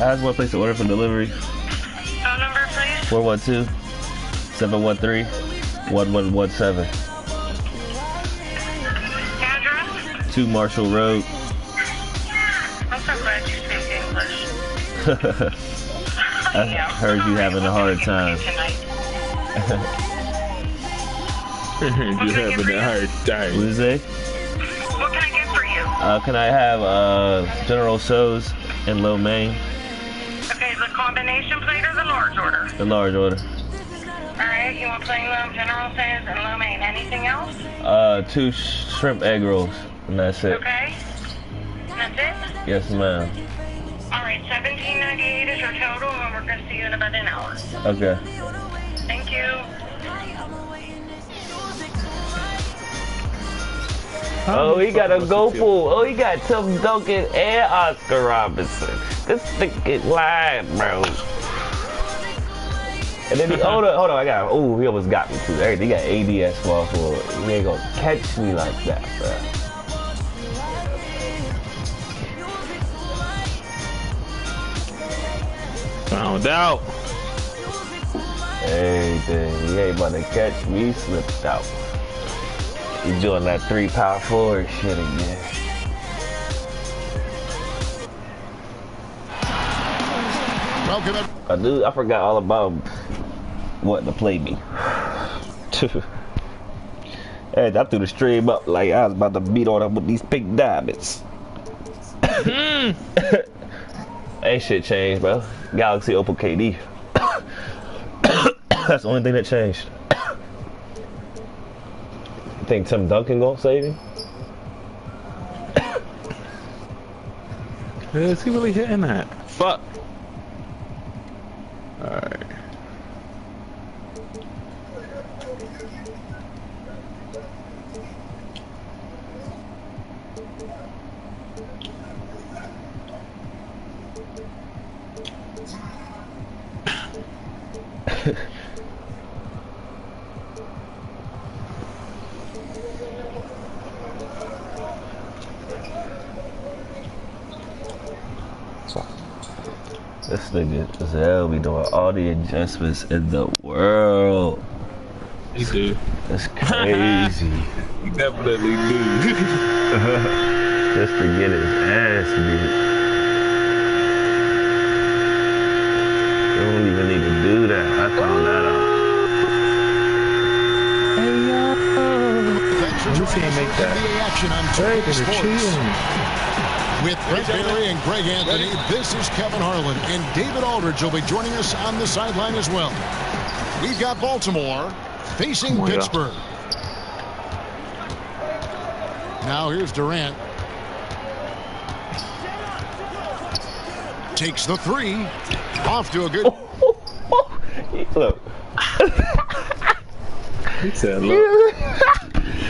I just want to place an order for delivery. Phone number, please. 412-713-1117. Address? 2 Marshall Road. I'm so glad you speak English. I heard you having a hard time. You having a hard time. What is it? What can I get for you? Can I have General So's and lo mein? Okay, the combination plate or the large order? The large order. Alright, you want plain General So's and lo mein. Anything else? 2 shrimp egg rolls, and that's it. Okay. That's it? Yes, ma'am. Alright, $17.98 is your total, and we're gonna see you in about an hour. Okay. Thank you. Oh, he got a GoFull. Oh, he got Tim Duncan and Oscar Robinson. This nigga lying, bro. And then he, hold on, I got, oh, he almost got me too. He got ADS small forward. He ain't gonna catch me like that, bro. Found out. Everything. He ain't about to catch me. He slipped out. He's doing that 3 power forward shit again. I forgot all about what to play me. Hey, I threw the stream up like I was about to beat on him with these pink diamonds. Ain't shit changed, bro. Galaxy Opal KD. That's the only thing that changed. You think Tim Duncan gonna save him? Is he really hitting that? Fuck. Alright. This nigga Zell be doing all the adjustments in the world. He do. That's crazy. He definitely do. Just to get his ass beat. You don't even need to do that. I found that out. Let me see him make that. Right, they're cheating. With Brett Bailey and Greg Anthony, this is Kevin Harlan, and David Aldridge will be joining us on the sideline as well. We've got Baltimore facing Pittsburgh. Now here's Durant. Takes the 3. Off to a good... Look. He said, look.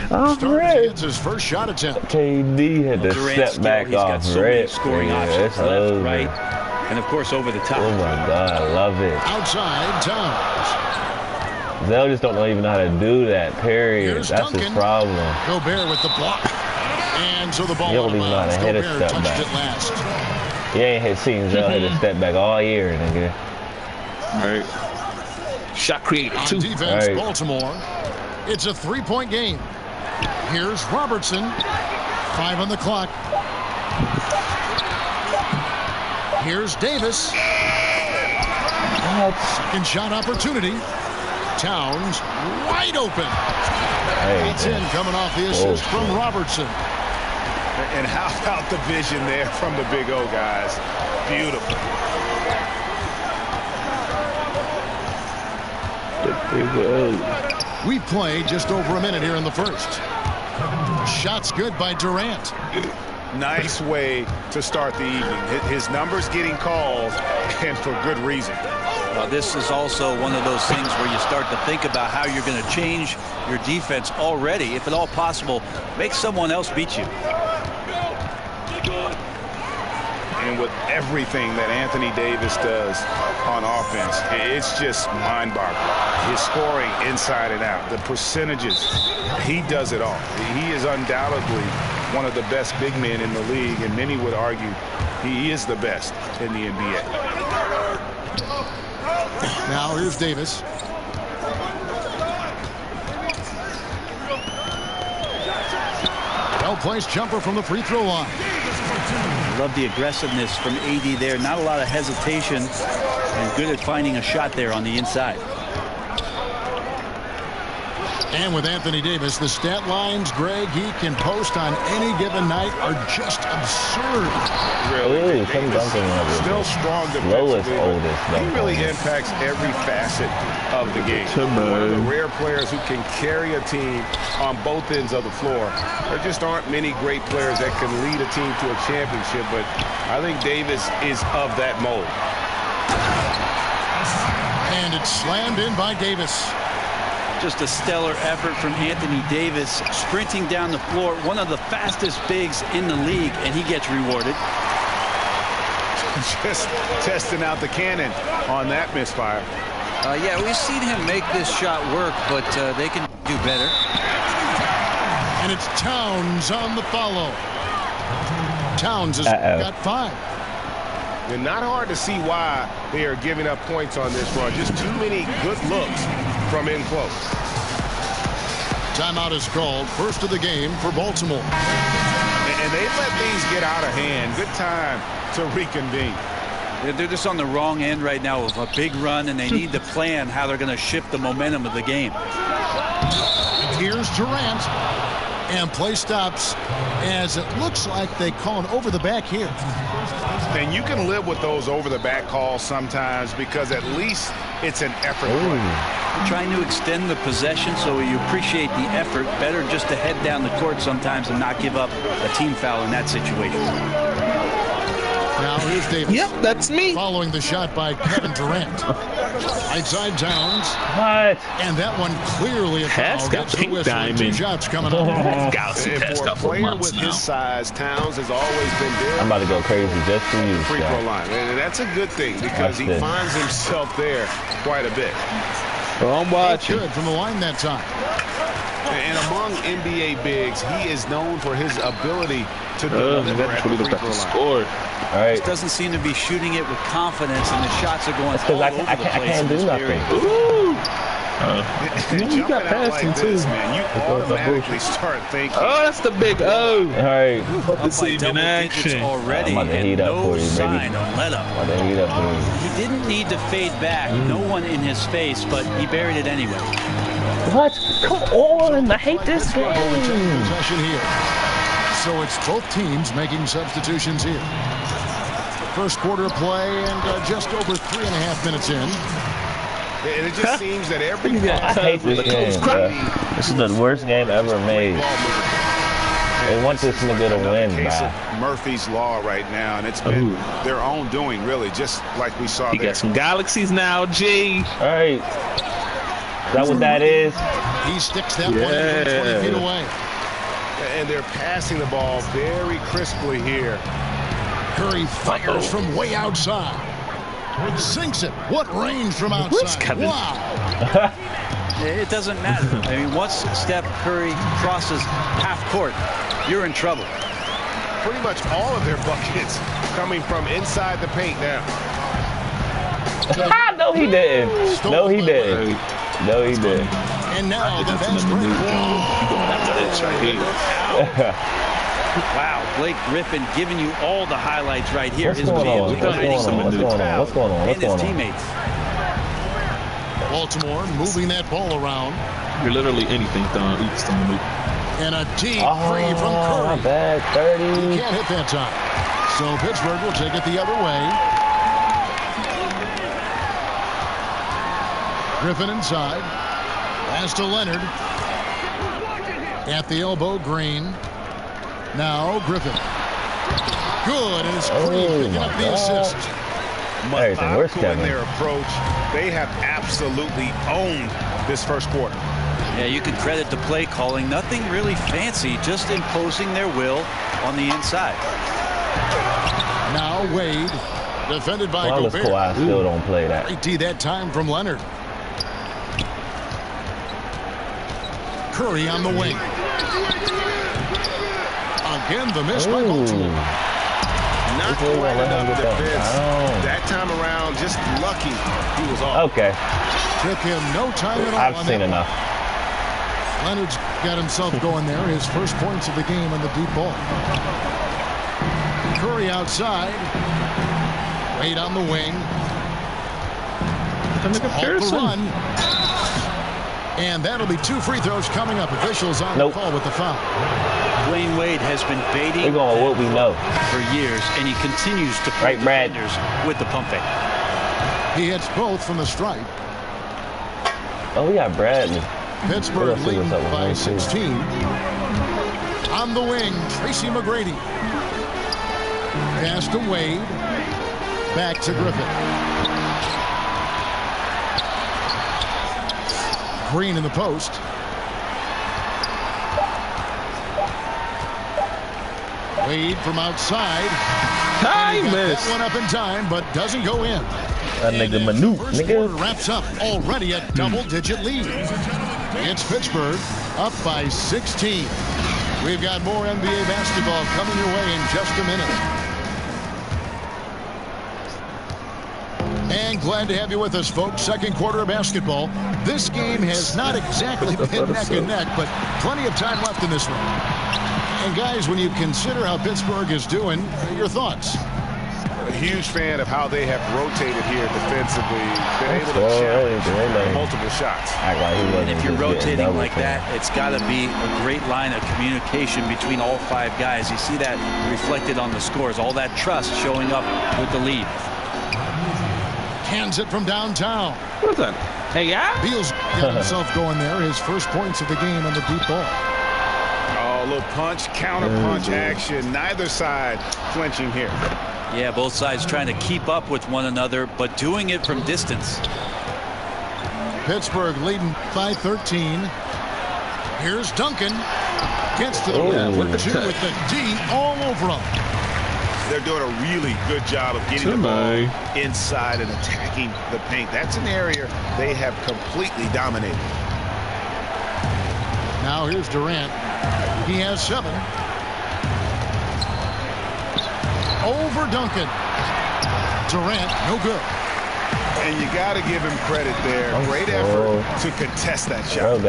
Starks gets his first shot attempt. KD had to step back off red. Scoring options left, right, and of course over the top. Oh my God, I love it. Outside Towns. Zell just don't even know how to do that, period. Here's That's Duncan. his problem. Gobert with the block. And so the ball He don't even know how to hit a Gobert step touched back. it last. You ain't seen Zell hit a step back all year, nigga. Alright. Shot created On too. defense, Right. Baltimore. It's a 3-point game. Here's Robertson. 5 on the clock. Here's Davis. Second shot opportunity. Towns wide open. It's in, coming off the assist from Robertson. And how about the vision there from the Big O guys? Beautiful. We've played just over a minute here in the first. Shots good by Durant. Nice way to start the evening. His numbers getting called, and for good reason. This is also one of those things where you start to think about how you're going to change your defense already. If at all possible, make someone else beat you. And with everything that Anthony Davis does on offense, it's just mind-boggling. His scoring inside and out, the percentages, he does it all. He is undoubtedly one of the best big men in the league, and many would argue He is the best in the NBA. Now here's Davis. Well-placed jumper from the free throw line. Love the aggressiveness from AD there. Not a lot of hesitation, and good at finding a shot there on the inside. And with Anthony Davis, the stat lines, Greg, he can post on any given night are just absurd. Really, Davis, still strong lowest, defensively. oldest. He really impacts every facet of the game. One of the rare players who can carry a team on both ends of the floor. There just aren't many great players that can lead a team to a championship, but I think Davis is of that mold. And it's slammed in by Davis. Just a stellar effort from Anthony Davis, sprinting down the floor, one of the fastest bigs in the league, and he gets rewarded. Just testing out the cannon on that misfire. Yeah, we've seen him make this shot work, but they can do better. And it's Towns on the follow. Towns has got 5. And not hard to see why they are giving up points on this run. Just too many good looks from in close. Timeout is called. First of the game for Baltimore. And they let these get out of hand. Good time to reconvene. They're just on the wrong end right now of a big run, and they need to plan how they're going to shift the momentum of the game. Here's Durant. And play stops as it looks like they call an over-the-back here. And you can live with those over-the-back calls sometimes because at least it's an effort. You're trying to extend the possession, so you appreciate the effort. Better just to head down the court sometimes and not give up a team foul in that situation. Now here's Davis. Yep, that's me. Following the shot by Kevin Durant. Right side Towns. What? And that one clearly a foul. got Gets the pink whistle. diamond. 2 shots coming up. Galaxy And Test for a got for player months with now. his size, Towns has always been there. I'm about to go crazy just for you, Free throw Scott. line. And that's a good thing because he finds himself there quite a bit. Well, I'm watching. Good from the line that time. And among NBA bigs, he is known for his ability to deliver at the free throw line. Score. All right. Just doesn't seem to be shooting it with confidence, and the shots are going That's because all I over the can't place. do nothing. Ooh. You got got passing like this, too. man. You automatically start thinking. Oh, that's the big O. All right. Up Let's by see him in double digits action. already, I'm about to and heat up no for you, baby. sign of let up. I'm about to heat up for you. He didn't need to fade back. No one in his face, but he buried it anyway. What? Come on! I hate this Struggle to take game. possession here. So it's both teams making substitutions here. First quarter of play and just over 3.5 minutes in. And it just seems that every I hate this game, bro. This is the worst game ever made. They want this nigga to win, case bro. of Murphy's Law right now, and it's been their own doing, really, just like we saw He there. got some galaxies now, G. All right. Is that what that is? He sticks that one in from 20 feet away. And they're passing the ball very crisply here. Curry fires from way outside. Sinks it. What range from outside? Wow. It doesn't matter. I mean, once Steph Curry crosses half court, you're in trouble. Pretty much all of their buckets coming from inside the paint now. No, he didn't. No, he didn't. No, he didn't. And now the fast break. You going after this right here. Wow, Blake Griffin giving you all the highlights right here. What's going on? What's going on? What's going on? What's going on? And What's his going on? teammates. Baltimore moving that ball around. You're literally anything, Don. Each time you move. And a deep three from Oh, Curry. my bad. 30. He can't hit that time. So Pittsburgh will take it the other way. Griffin inside. Pass to Leonard. At the elbow, Green. Now Griffin. Good, and it's Green picking up the assist. Everything worse, Methodical in Kevin. their approach. They have absolutely owned this first quarter. Yeah, you can credit the play calling. Nothing really fancy, just imposing their will on the inside. Now Wade. Defended by Well, Gobert. cool. I still don't play that. Great D that time from Leonard. Curry on the wing. Again, the miss by Baltimore. Not quite enough defense that time around. Just lucky he was off. Okay. Took him no time at all. I've seen enough. Leonard's got himself going there. His first points of the game on the deep ball. Curry outside. Wade on the wing. Halt the run. And that'll be 2 free throws coming up. Officials on the call with the foul. Dwayne Wade has been baiting We're going what we know for years, and he continues to play defenders with the pump fake. He hits both from the stripe. Oh, we got Bradley. Pittsburgh leading by 16. On the wing, Tracy McGrady. Pass to Wade. Back to Griffin. Green in the post. Wade from outside. Time miss. That one up in time, but doesn't go in. That nigga Manu, nigga. Wraps up already a double-digit lead. It's Pittsburgh up by 16. We've got more NBA basketball coming your way in just a minute. And glad to have you with us, folks. Second quarter of basketball. This game has not exactly been neck and neck, but plenty of time left in this one. And guys, when you consider how Pittsburgh is doing, your thoughts? A huge fan of how they have rotated here defensively. Been able to challenge multiple shots. And if you're rotating like that, it's got to be a great line of communication between all 5 guys. You see that reflected on the scores. All that trust showing up with the lead. Hands it from downtown. What's that? Hey, yeah? Beal's got himself going there. His first points of the game on the deep ball. Oh, a little punch, counter punch action. Neither side flinching here. Yeah, both sides trying to keep up with one another, but doing it from distance. Pittsburgh leading by 13. Here's Duncan. Gets to the rim with the D all over him. They're doing a really good job of getting the ball inside and attacking the paint. That's an area they have completely dominated. Now here's Durant. He has 7. Over Duncan. Durant, no good. And you got to give him credit there. Great effort to contest that shot.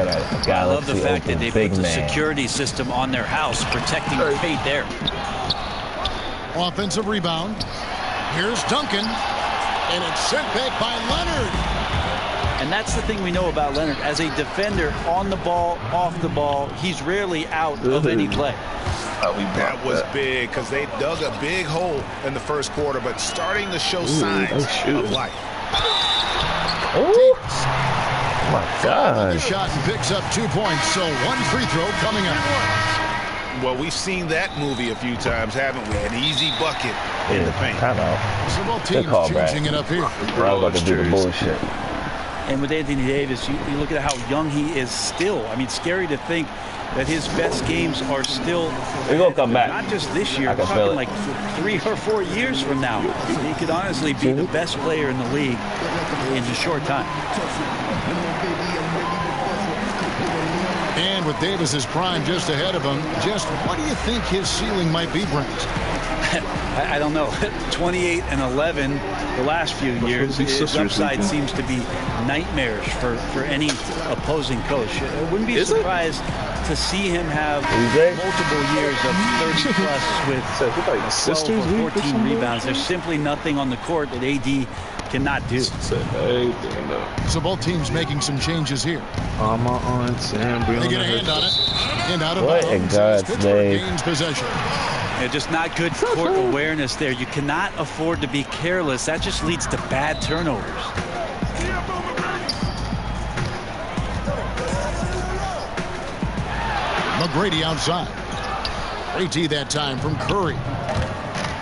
I love the fact that they put the security system on their house, protecting the paint there. Offensive rebound. Here's Duncan. And it's sent back by Leonard. And that's the thing we know about Leonard. As a defender, on the ball, off the ball, he's rarely out of any play. That was big because they dug a big hole in the first quarter, but starting to show signs of life. Oh my God. Shot and picks up 2 points, so 1 free throw coming up. Well, we've seen that movie a few times, haven't we? An easy bucket in the paint. I know. So both teams changing it up here. Bro, about to do the bullshit. And with Anthony Davis, you look at how young he is still. I mean, scary to think that his best games are still. We're going to come back. Not just this year, we're talking like 3 or 4 years from now. He could honestly be the best player in the league in a short time. And with Davis's prime just ahead of him, just what do you think his ceiling might be, Brent? I don't know. 28 and 11 the last few years. His upside seems to be nightmarish for any opposing coach. I wouldn't be surprised to see him have multiple years of 30 plus with 12 or 14 rebounds. There's simply nothing on the court that AD cannot do. So both teams making some changes here. They get a hand on it. And out of bounds. Pittsburgh gains possession. Yeah, just not good court awareness there. You cannot afford to be careless. That just leads to bad turnovers. McGrady outside. AT that time from Curry.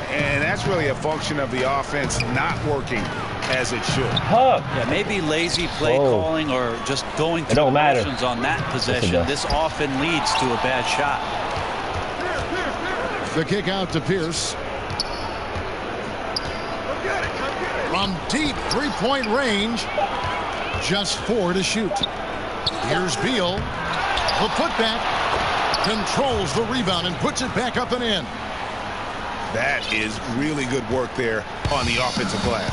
And that's really a function of the offense not working as it should. Yeah, maybe lazy play calling or just going through motions on that possession. This often leads to a bad shot. The kick out to Pierce. From deep three-point range. Just 4 to shoot. Here's Beal. The putback. Controls the rebound and puts it back up and in. That is really good work there on the offensive glass.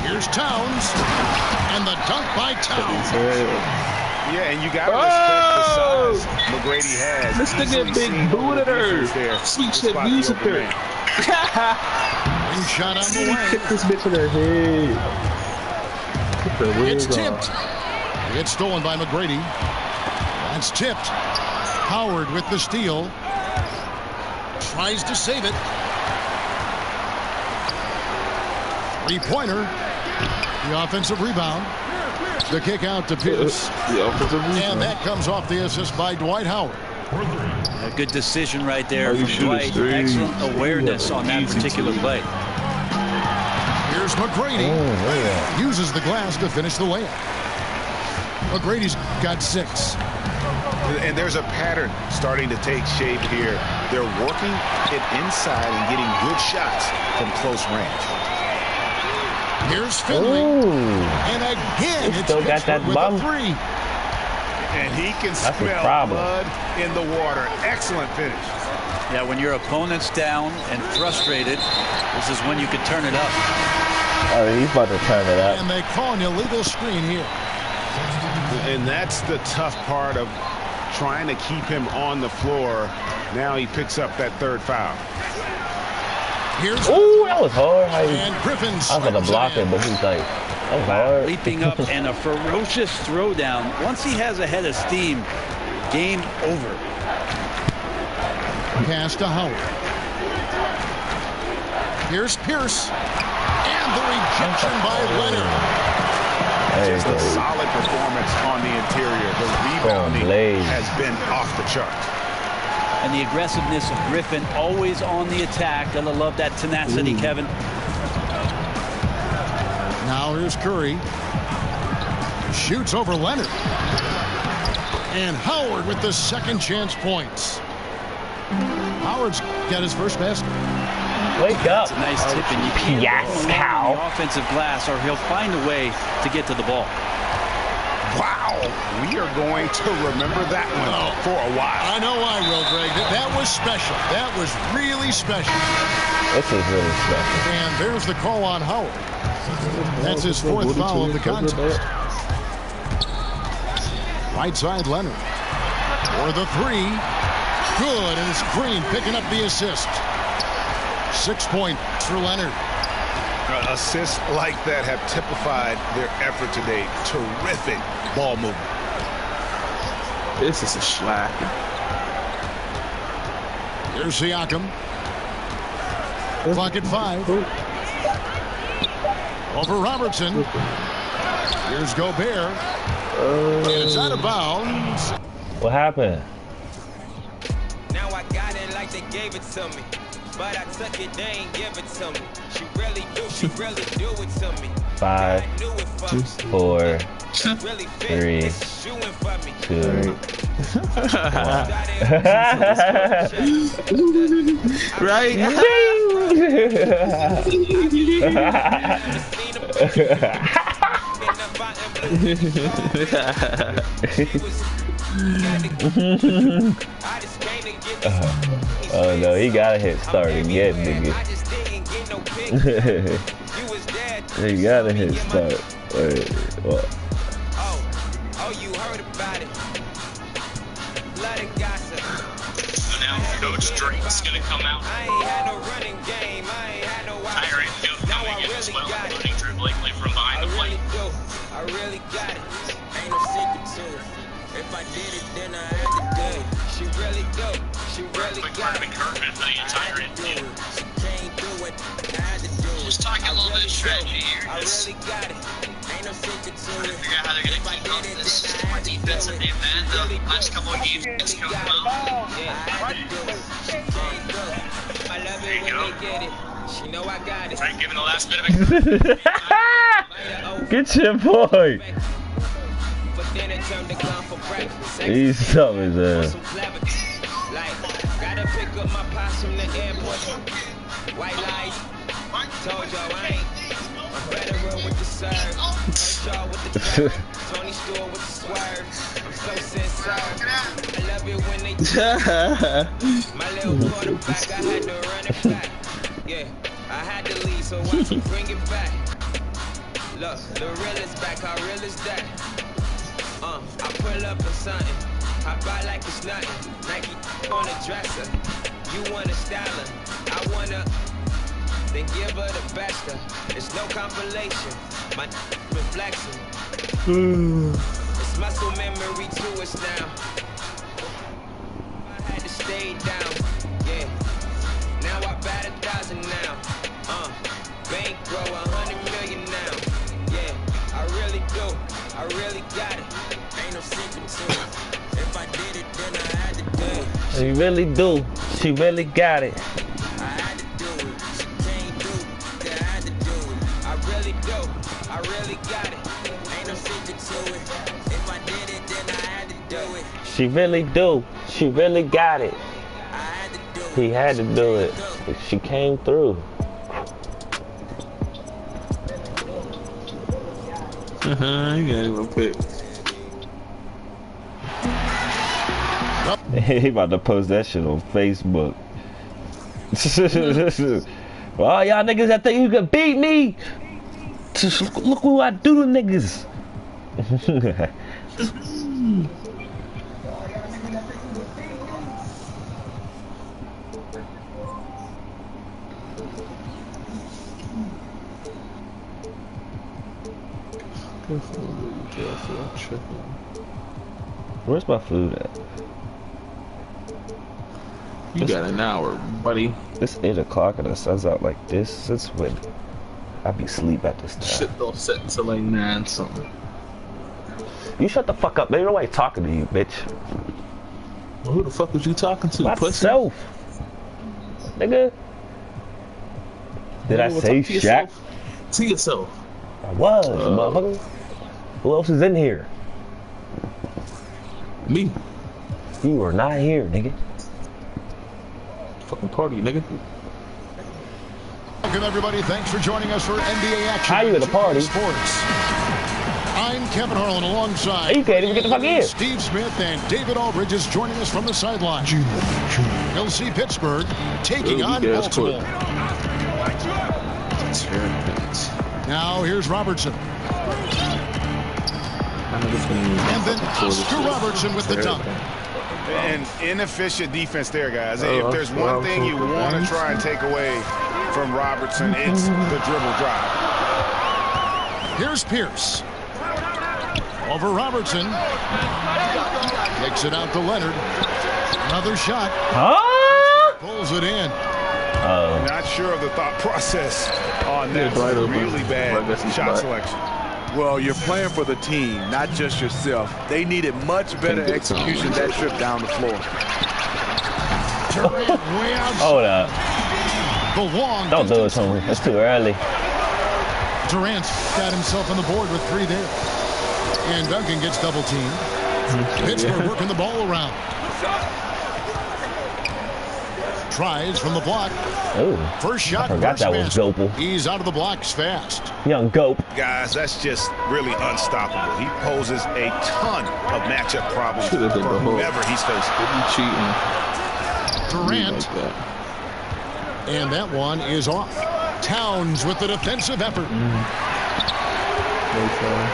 Here's Towns, and the dunk by Towns. Yeah, and you got to respect the size McGrady has. This nigga big booted her. Sweet shit music her. Shot on the way. Hit this bitch in her head. It's tipped. It's stolen by McGrady. It's tipped. Howard with the steal. Tries to save it. Three-pointer. The offensive rebound. The kick out to Pierce. The offensive rebound. And that comes off the assist by Dwight Howard. A good decision right there from Dwight. Excellent awareness on that particular play. Here's McGrady. Uses the glass to finish the layup. McGrady's got 6. And there's a pattern starting to take shape here. They're working it inside and getting good shots from close range. Here's Finley. And again, he still got that bum. 3. And he can smell blood in the water. Excellent finish. Yeah, when your opponent's down and frustrated, this is when you can turn it up. Oh, he's about to turn it up. And they call an illegal screen here. And that's the tough part of trying to keep him on the floor. Now he picks up that 3rd foul. Here's that was hard. And Griffin. I was gonna block it, but he's like, that was hard. Leaping up and a ferocious throwdown. Once he has a head of steam, game over. Pass to Howard. Here's Pierce. And the rejection by Leonard. Just a solid performance on the interior. The rebounding has been off the chart. And the aggressiveness of Griffin, always on the attack. Gotta love that tenacity, Kevin. Now here's Curry. Shoots over Leonard. And Howard with the second chance points. Howard's got his first basket. Wake up. Nice tip, and you can't go the offensive glass, or he'll find a way to get to the ball. Wow, we are going to remember that one for a while. I know I will, Greg. That was special. That was really special. This is really special. And there's the call on Howard. That's his 4th foul of the contest. Right side, Leonard. For the 3. Good, and it's Green picking up the assist. 6 points for Leonard. Assists like that have typified their effort today. Terrific ball movement. This is a slack. Here's Siakam. Clock at 5. Over Robertson. Here's Gobert. And it's out of bounds. What happened? Now I got it like they gave it to me. But I took it, they ain't give it to me. She really do it to me. 5, 4, 3, 2, 1. Right? Oh no, he gotta hit start again, nigga. He gotta hit start. Wait, what? Oh, you heard about it. Let it gossip. So now Coach Drake's gonna come out. I ain't had no running game. I ain't had no Tyrant Duke coming in as well, including Drew Blakely from behind the plate. I really got it. Ain't no secret to it. If I did it, then I had to do it. She really do. She really got it. Encouragement for the entire team. She can't do it. I had to do it. Just talking a little bit of strategy here. I really got it. Ain't no secret to it. Figure out how they're gonna keep up this more defensive game, man. The last couple of games it's come out. There you go. She know I got it. Right, giving the last bit of it. Get your boy. He's something there. Gotta pick up my pops from the airport. White lies. Told y'all I ain't. I'm better with the serve. Y'all with the Tony Stewart with the swerve. I'm so sincere. I love it when they my little quarterback, I had to run it back. Yeah, I had to leave, so I could bring it back. Look, the real is back, how real is that? I pull up or something, I buy like it's nothing. Nike on the dresser, you wanna style her, I wanna, then give her the best of. It's no compilation, my reflection. It's muscle memory to us now. I had to stay down, yeah. Now I bat 1,000 now. Bankroll 100 million now. Yeah, I really do. I really got it. Ain't no secret to it. If I did it, then I had to do it. She really do. She really got it. I had to do it. She can't do it. I had to do it. I really do. I really got it. Ain't no secret to it. If I did it, then I had to do it. She really do. She really got it. I had to do it. He had to do it. She came through. You got him a pick. He about to post that shit on Facebook. Well, y'all niggas that think you can beat me. Just look what I do to niggas. Where's my food at? You got an hour, buddy. It's 8 o'clock and the sun's out like this. Since when I be asleep at this time? Shit don't set until like 9 something. You shut the fuck up, man. Nobody's talking to you, bitch. Well, who the fuck was you talking to? Myself, nigga. Did I say Shaq? To yourself. I was, motherfucker. Who else is in here? Me. You were not here, nigga. Fucking party, nigga. Welcome, everybody. Thanks for joining us for NBA action. How you at a party? Sports. I'm Kevin Harlan alongside. You can't even get the fuck in. Steve Smith and David Aldridge is joining us from the sideline. He'll see Pittsburgh taking on Baltimore. Now here's Robertson. And then Oscar Robertson with the dunk. An inefficient defense there, guys. If there's one thing you want to try and take away from Robertson, it's the dribble drive. Here's Pierce. Over Robertson. Kicks it out to Leonard. Another shot. Huh? Pulls it in. Not sure of the thought process on that. Really bad shot selection. Well, you're playing for the team, not just yourself. They needed much better execution that trip down the floor. Hold up. The long Don't do it, Tony. It's too early. Durant's got himself on the board with 3 there. And Duncan gets double teamed. Pittsburgh working the ball around. Tries from the block. Ooh, first shot. I forgot that was Gopal. He's out of the blocks fast. Young Gope. Guys, that's just really unstoppable. He poses a ton of matchup problems for whoever he's facing. Durant. And that one is off. Towns with the defensive effort.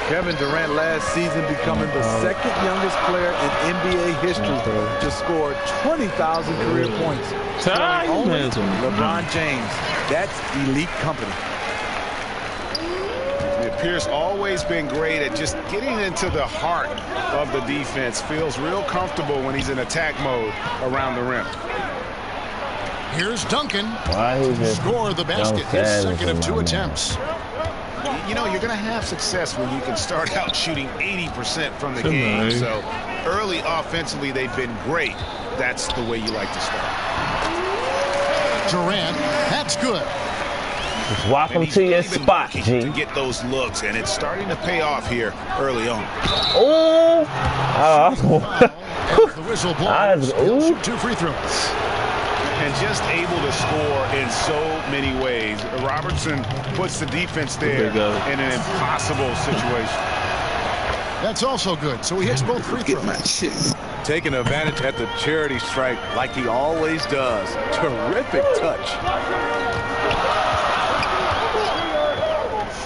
Kevin Durant last season becoming the second youngest player in NBA history to score 20,000 career points. Only LeBron James. That's elite company. Pierce always been great at just getting into the heart of the defense. Feels real comfortable when he's in attack mode around the rim. Here's Duncan. Why score the basket. His second of 2 attempts. You know, you're going to have success when you can start out shooting 80% from the game. So early offensively, they've been great. That's the way you like to start. Durant, that's good. Just walk him to your spot, G. To get those looks, and it's starting to pay off here early on. Oh! The whistle blows. 2 free throws. And just able to score in so many ways. Robertson puts the defense there in an impossible situation. That's also good. So he hits both free throws. Taking advantage at the charity stripe like he always does. Terrific touch.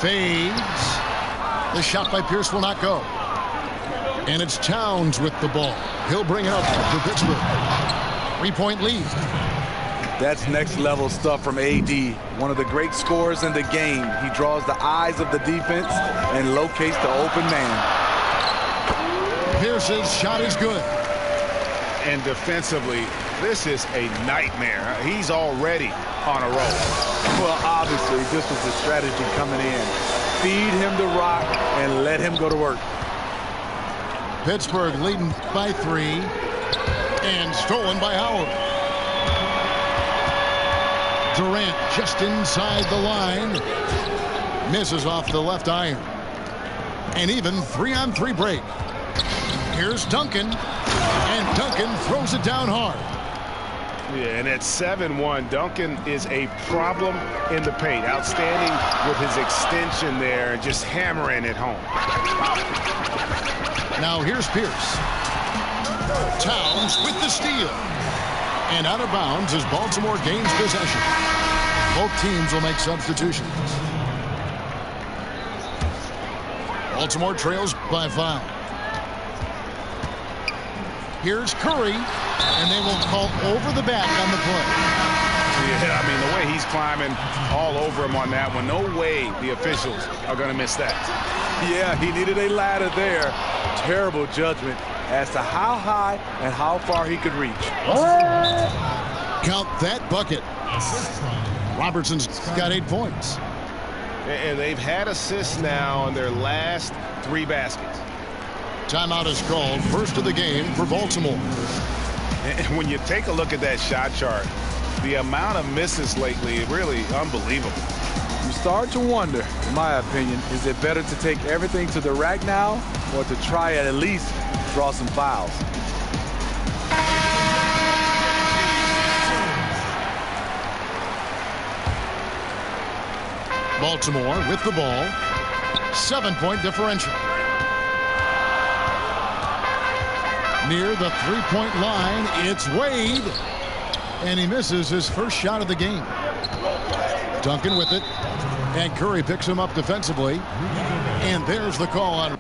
Fades. The shot by Pierce will not go. And it's Towns with the ball. He'll bring it up for Pittsburgh. 3-point lead. That's next level stuff from AD. One of the great scorers in the game. He draws the eyes of the defense and locates the open man. Pierce's shot is good. And defensively, this is a nightmare. He's already on a roll. Well, obviously, this was the strategy coming in. Feed him the rock and let him go to work. Pittsburgh leading by 3 and stolen by Howard. Durant just inside the line. Misses off the left iron. And even 3-on-3 break. Here's Duncan. And Duncan throws it down hard. Yeah, and at 7-1, Duncan is a problem in the paint. Outstanding with his extension there, just hammering it home. Now here's Pierce. Towns with the steal. And out of bounds as Baltimore gains possession. Both teams will make substitutions. Baltimore trails by 5. Here's Curry, and they will call over the back on the play. Yeah, I mean, the way he's climbing all over him on that one, no way the officials are going to miss that. Yeah, he needed a ladder there. Terrible judgment as to how high and how far he could reach. Count that bucket. Robertson's got 8 points. And they've had assists now in their last 3 baskets. Timeout is called. First of the game for Baltimore. And when you take a look at that shot chart, the amount of misses lately, really unbelievable. You start to wonder, in my opinion, is it better to take everything to the rack now or to try at least draw some fouls? Baltimore with the ball. 7-point differential. Near the 3-point line, it's Wade. And he misses his first shot of the game. Duncan with it. And Curry picks him up defensively. And there's the call on.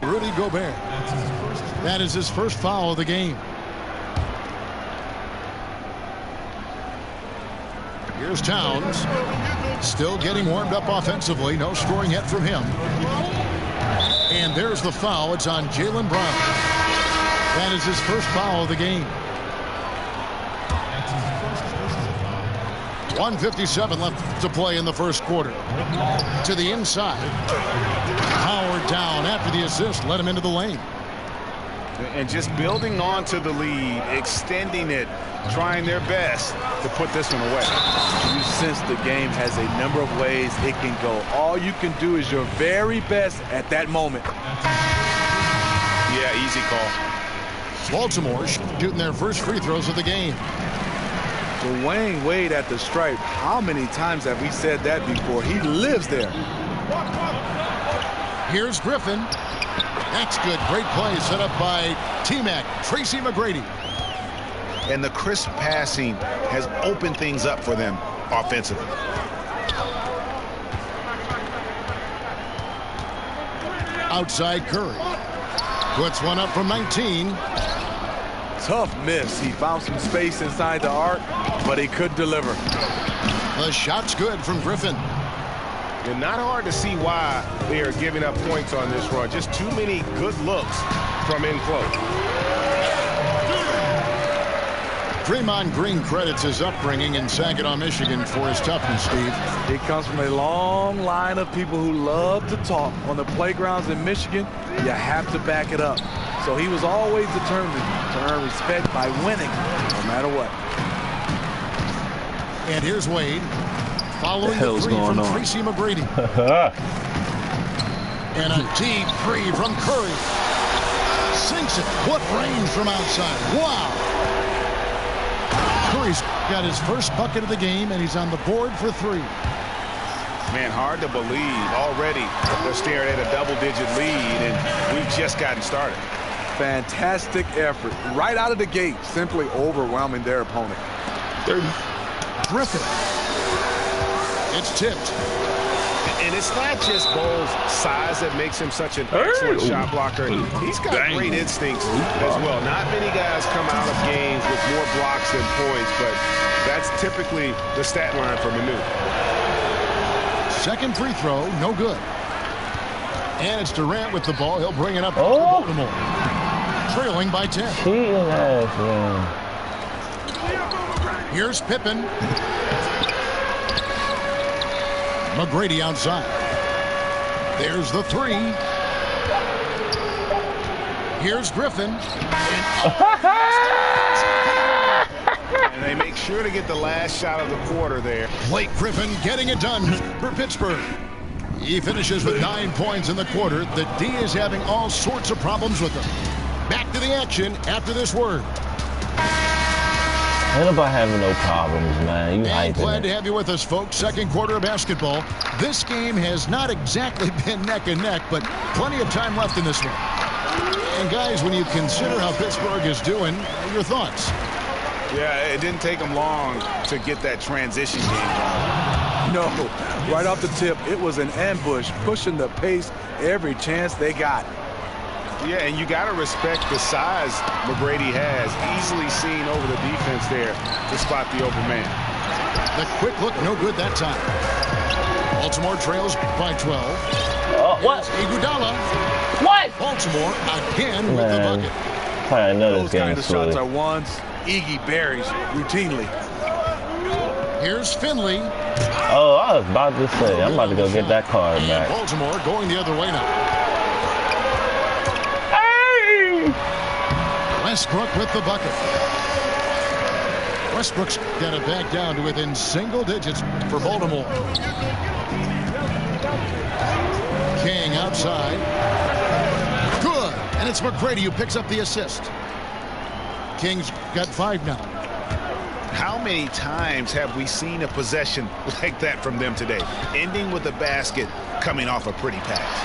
Rudy Gobert. That is his first foul of the game. Here's Towns. Still getting warmed up offensively. No scoring yet from him. And there's the foul. It's on Jaylen Brown. That is his first foul of the game. 1:57 left to play in the first quarter. To the inside. Howard down after the assist. Let him into the lane. And just building on to the lead, extending it, trying their best to put this one away. You sense the game has a number of ways it can go. All you can do is your very best at that moment. Yeah, easy call. Baltimore shooting their first free throws of the game. Dwayne Wade at the stripe. How many times have we said that before? He lives there. Here's Griffin. That's good. Great play set up by T-Mac, Tracy McGrady. And the crisp passing has opened things up for them offensively. Outside Curry. Puts one up from 19. Tough miss. He found some space inside the arc, but he could deliver. The shot's good from Griffin. And not hard to see why they are giving up points on this run. Just too many good looks from in close. Draymond Green credits his upbringing in Saginaw, Michigan for his toughness, Steve. He comes from a long line of people who love to talk. On the playgrounds in Michigan, you have to back it up. So he was always determined to earn respect by winning, no matter what. And here's Wade. Following the three from Tracy McGrady. And a deep three from Curry. Sinks it. What range from outside. Wow. Curry's got his first bucket of the game, and he's on the board for 3. Man, hard to believe. Already they're staring at a double-digit lead, and we've just gotten started. Fantastic effort. Right out of the gate, simply overwhelming their opponent. 30. Griffin. It's tipped. And it's not just Bole's size that makes him such an excellent shot blocker. He's got great instincts as well. Not many guys come out of games with more blocks than points, but that's typically the stat line for Manu. Second free throw, no good. And it's Durant with the ball. He'll bring it up to Baltimore. Trailing by 10. Here's Pippen. McGrady outside. There's the 3. Here's Griffin. And they make sure to get the last shot of the quarter there. Blake Griffin getting it done for Pittsburgh. He finishes with 9 points in the quarter. The D is having all sorts of problems with him. Back to the action after this word. Ain't nobody having no problems, man. You And glad hyping to it. have you with us, folks. Second quarter of basketball. This game has not exactly been neck and neck, but plenty of time left in this one. And guys, when you consider how Pittsburgh is doing, your thoughts? Yeah, it didn't take them long to get that transition game going. No, right off the tip, it was an ambush, pushing the pace every chance they got. Yeah, and you got to respect the size McGrady has. Easily seen over the defense there to spot the open man. The quick look, no good that time. Baltimore trails by 12. What? Iguodala. What? Baltimore again with the bucket. I know Those this kind game's of shots silly. are ones Iggy buries routinely. Here's Finley. Oh, I was about to say, I'm about to go get that card And back. Baltimore going the other way now. Hey! Westbrook with the bucket. Westbrook's got it back down to within single digits for Baltimore. King outside. Good. And it's McGrady who picks up the assist. King's got 5 now. How many times have we seen a possession like that from them today? Ending with a basket, coming off a pretty pass.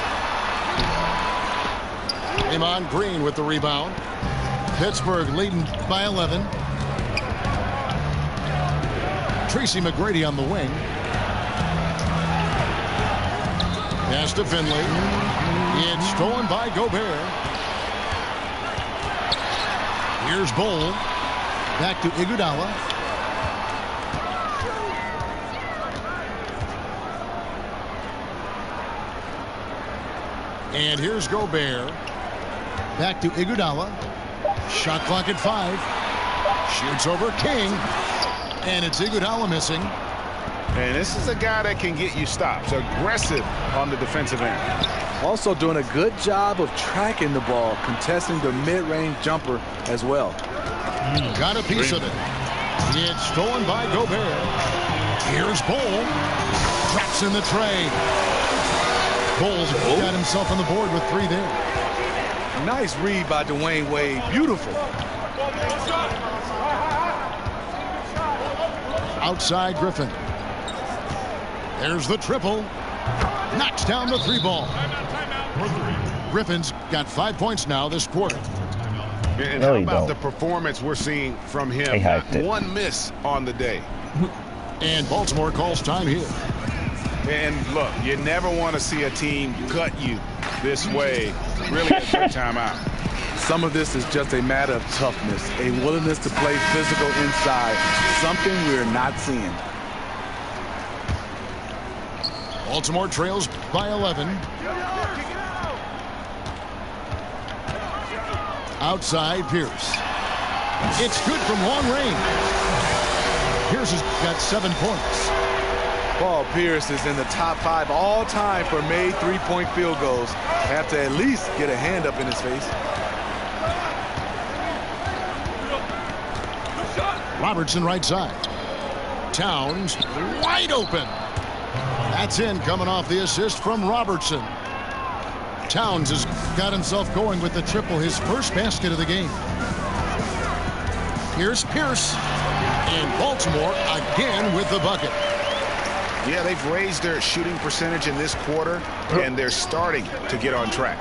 Draymond Green with the rebound. Pittsburgh leading by 11. Tracy McGrady on the wing. Pass to Finley. It's stolen by Gobert. Here's Bol. Back to Iguodala. And here's Gobert. Back to Iguodala. Shot clock at 5. Shoots over King. And it's Iguodala missing. And this is a guy that can get you stops. Aggressive on the defensive end. Also doing a good job of tracking the ball, contesting the mid-range jumper as well. Got a piece of it. It's stolen by Gobert. Here's Bol. Drops in the tray. Bol's got himself on the board with 3 there. Nice read by Dwayne Wade. Beautiful. Outside Griffin. There's the triple. Knocks down the 3 ball. Griffin's got 5 points now this quarter. And No, how he about don't. the performance we're seeing from him? He Not hyped it. one miss on the day. And Baltimore calls time here. And look, you never want to see a team gut you this way. Really a good timeout. Some of this is just a matter of toughness, a willingness to play physical inside, something we're not seeing. Baltimore trails by 11. Outside Pierce. It's good from long range. Pierce has got 7 points. Paul Pierce is in the top 5 all time for made 3-point field goals. Have to at least get a hand up in his face. Robertson right side. Towns wide open. That's in, coming off the assist from Robertson. Towns has got himself going with the triple, his first basket of the game. Here's Pierce. And Baltimore again with the bucket. Yeah, they've raised their shooting percentage in this quarter, and they're starting to get on track.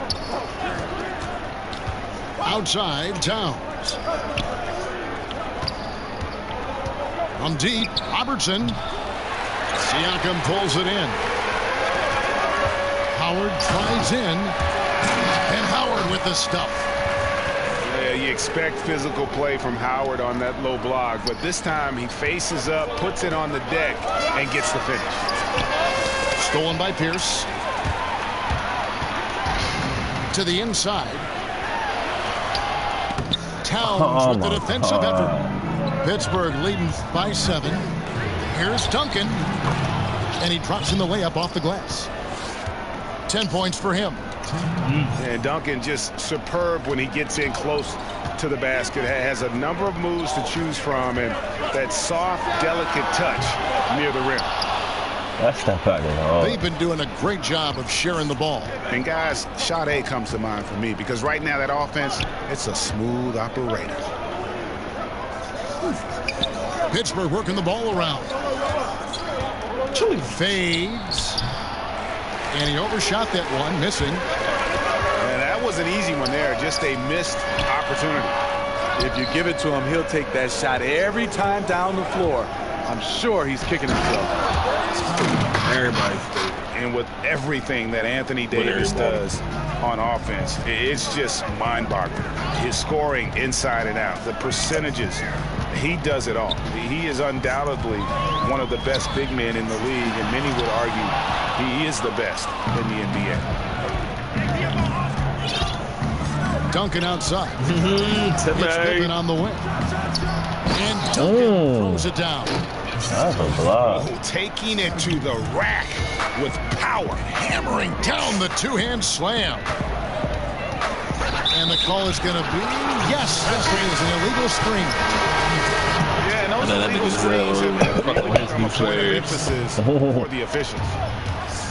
Outside, Towns. From deep, Robertson. Siakam pulls it in. Howard tries in. And Howard with the stuff. Yeah, you expect physical play from Howard on that low block, but this time he faces up, puts it on the deck, and gets the finish. Stolen by Pierce. To the inside. Towns with the defensive effort. Pittsburgh leading by 7. Here's Duncan. And he drops in the layup off the glass. 10 points for him. And Duncan just superb when he gets in close to the basket. Has a number of moves to choose from, and that soft, delicate touch near the rim. That's not bad. They've been doing a great job of sharing the ball. And guys, Sade comes to mind for me because right now that offense, it's a smooth operator. Pittsburgh working the ball around. Fades. And he overshot that one, missing. And that was an easy one there, just a missed opportunity. If you give it to him, he'll take that shot every time down the floor. I'm sure he's kicking himself. Everybody. And with everything that Anthony Davis does on offense, it's just mind-boggling. His scoring inside and out, the percentages, he does it all. He is undoubtedly one of the best big men in the league, and many would argue he is the best in the NBA. Duncan outside. It's Pippen on the wing. And Duncan throws it down. That's a block. Taking it to the rack with power. Hammering down the two-hand slam. And the call is going to be, yes, this is an illegal screen. Yeah, and those illegal screens have been from a point of emphasis for the officials.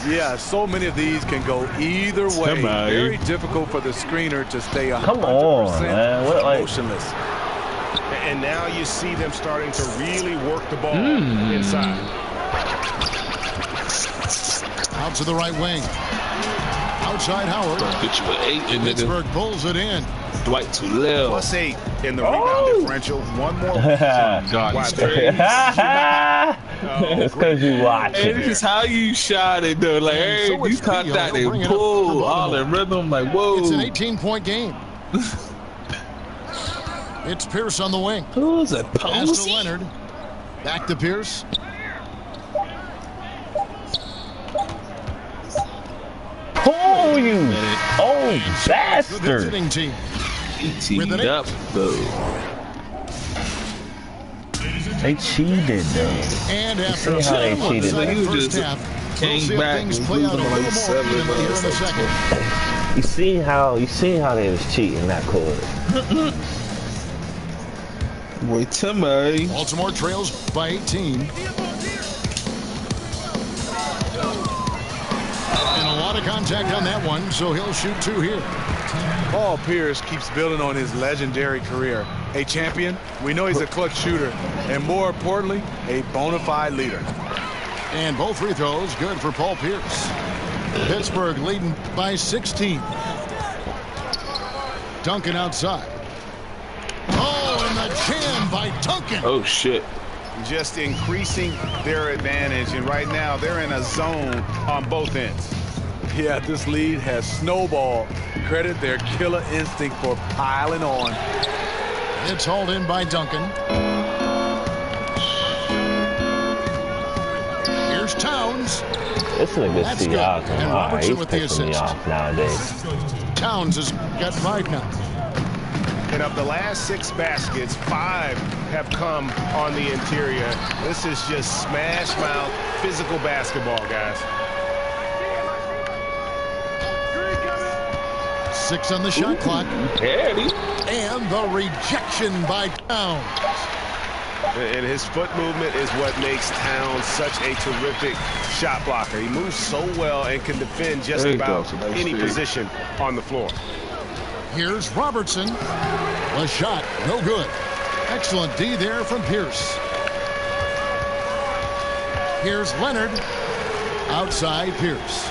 Yeah, so many of these can go either way. Very difficult for the screener to stay 100% Come on, man. What, like, motionless. And now you see them starting to really work the ball inside. Out to the right wing. Outside Howard. Get you an 8. Pittsburgh pulls it in. Dwight too little. +8 in the rebound differential. One more. God, it's because you watch Hey, it. this is how you shot it, though. Like, hey, so you it's caught Theo. that He'll and bring it up pull from all in rhythm. Like, whoa. It's an 18-point game. It's Pierce on the wing. Who's a Pass to posy? Leonard. Back to Pierce. Oh, you old The bastard. visiting team. Teed up, though. They cheated, though. And after see how they cheated. So you first just half, came we'll see if back things and play out a losing little like more 7 evenly here in a second. You see how they was cheating that quarter. Boy, Timmy. Baltimore trails by 18. And a lot of contact on that one, so he'll shoot 2 here. Paul Pierce keeps building on his legendary career. A champion, we know he's a clutch shooter, and more importantly, a bona fide leader. And both free throws good for Paul Pierce. Pittsburgh leading by 16. Duncan outside. Oh, and the jam by Duncan. Oh, shit. Just increasing their advantage, and right now they're in a zone on both ends. Yeah, this lead has snowballed. Credit their killer instinct for piling on. It's hauled in by Duncan. Here's Towns. This nigga That's see good. off. And Robertson He's with the pissing me assist. off nowadays. Towns has got 5 now. And of the last 6 baskets, 5 have come on the interior. This is just smash mouth physical basketball, guys. 6 on the shot clock. Daddy. And the rejection by Towns. And his foot movement is what makes Towns such a terrific shot blocker. He moves so well and can defend just about any position on the floor. Here's Robertson. A shot, no good. Excellent D there from Pierce. Here's Leonard. Outside Pierce.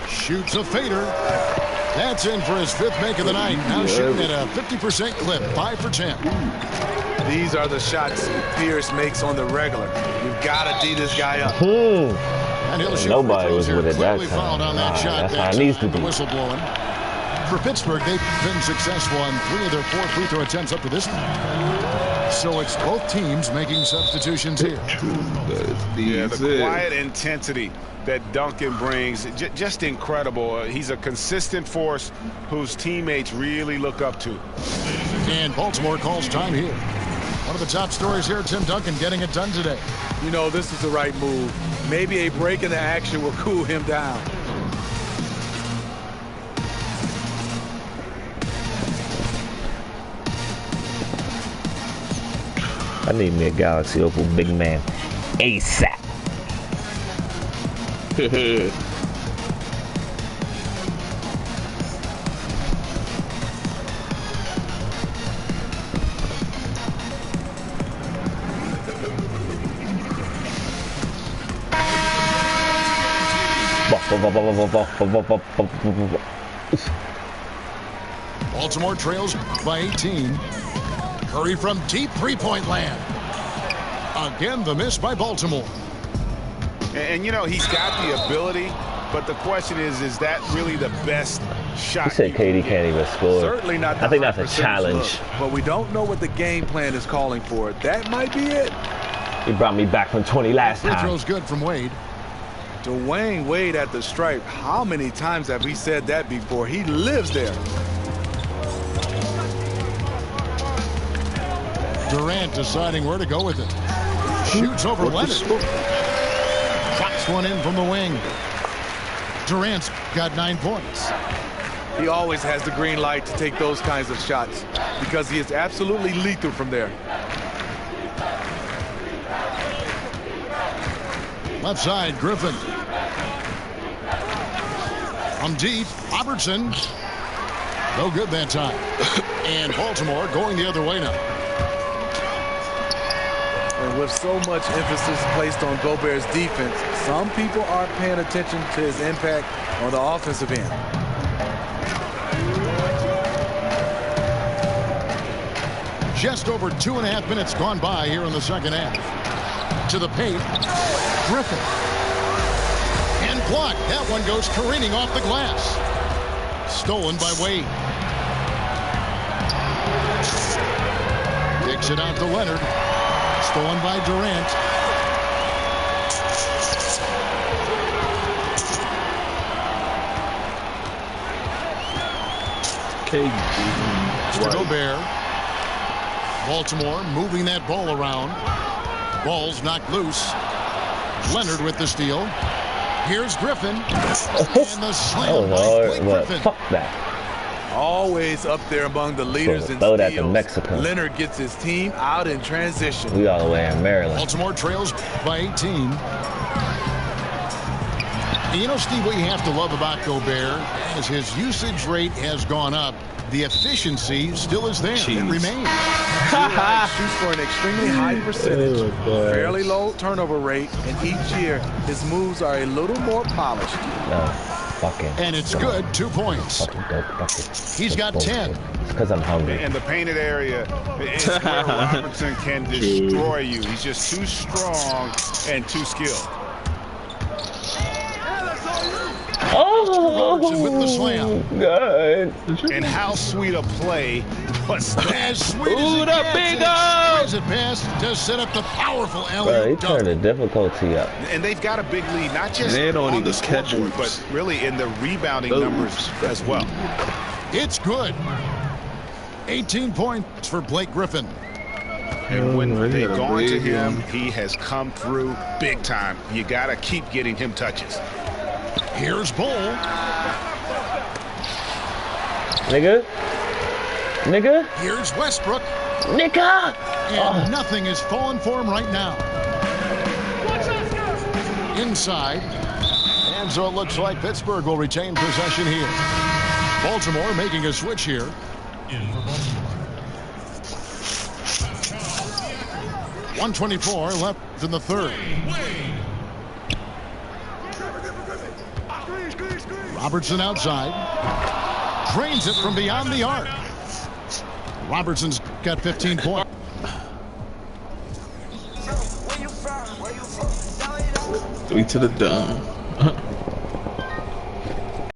Shoots a fader. That's in for his 5th make of the night. Now shooting at a 50% clip, 5 for 10. These are the shots Pierce makes on the regular. You've got to D this guy up. And he'll shoot. Nobody was with it that time. On that shot. That's how it needs to be. The whistle blowing. For Pittsburgh, they've been successful on 3 of their 4 free throw attempts up to this point. So it's both teams making substitutions here. Yeah, the quiet intensity that Duncan brings, just incredible. He's a consistent force whose teammates really look up to. And Baltimore calls time here. One of the top stories here, Tim Duncan getting it done today. You know, this is the right move. Maybe a break in the action will cool him down. I need me a Galaxy Opal big man ASAP. Baltimore trails by 18. Curry from deep three-point land. Again, the miss by Baltimore. And you know, he's got the ability, but the question is that really the best shot? He said KD can't even score. Certainly not. I think that's a challenge. But we don't know what the game plan is calling for. That might be it. He brought me back from 20 last Free time. throw's good from Wade. Dwayne Wade at the stripe. How many times have we said that before? He lives there. Durant deciding where to go with it. Shoots over Leonard. Drops one in from the wing. Durant's got 9 points. He always has the green light to take those kinds of shots because he is absolutely lethal from there. Left side, Griffin. From deep, Robertson. No good that time. And Baltimore going the other way now. And with so much emphasis placed on Gobert's defense, some people aren't paying attention to his impact on the offensive end. Just over 2.5 minutes gone by here in the second half. To the paint, Griffin. And blocked. That one goes careening off the glass. Stolen by Wade. Kicks it out to Leonard. Stolen by Durant. To Gobert. Baltimore moving that ball around. Ball's knocked loose. Leonard with the steal. Here's Griffin. And the slam by Blake Griffin. Fuck that. Always up there among the leaders in throw that to steals. Mexico. Leonard gets his team out in transition. We all the way in Maryland. Baltimore trails by 18. You know, Steve, what you have to love about Gobert is his usage rate has gone up. The efficiency still is there. It remains. Shoots for an extremely high percentage, fairly low turnover rate, and each year his moves are a little more polished. And it's good. 2 points. He's got 10. It's because I'm hungry. And the painted area is where Robertson can destroy you. He's just too strong and too skilled. Oh, with the slam. Good. And how sweet a play was that? As sweet as it gets. It past to set up the powerful alley. He turned the difficulty up. And they've got a big lead, not just on the scoreboard, but really in the rebounding numbers as well. It's good. 18 points for Blake Griffin. And when they've gone to him, he has come through big time. You got to keep getting him touches. Here's Bull. Nigga. Nigga. Here's Westbrook. Nigga. And nothing is falling for him right now. Inside. And so it looks like Pittsburgh will retain possession here. Baltimore making a switch here. 1:24 left in the third. Robertson outside. Drains it from beyond the arc. Robertson's got 15 points. Three to the dome.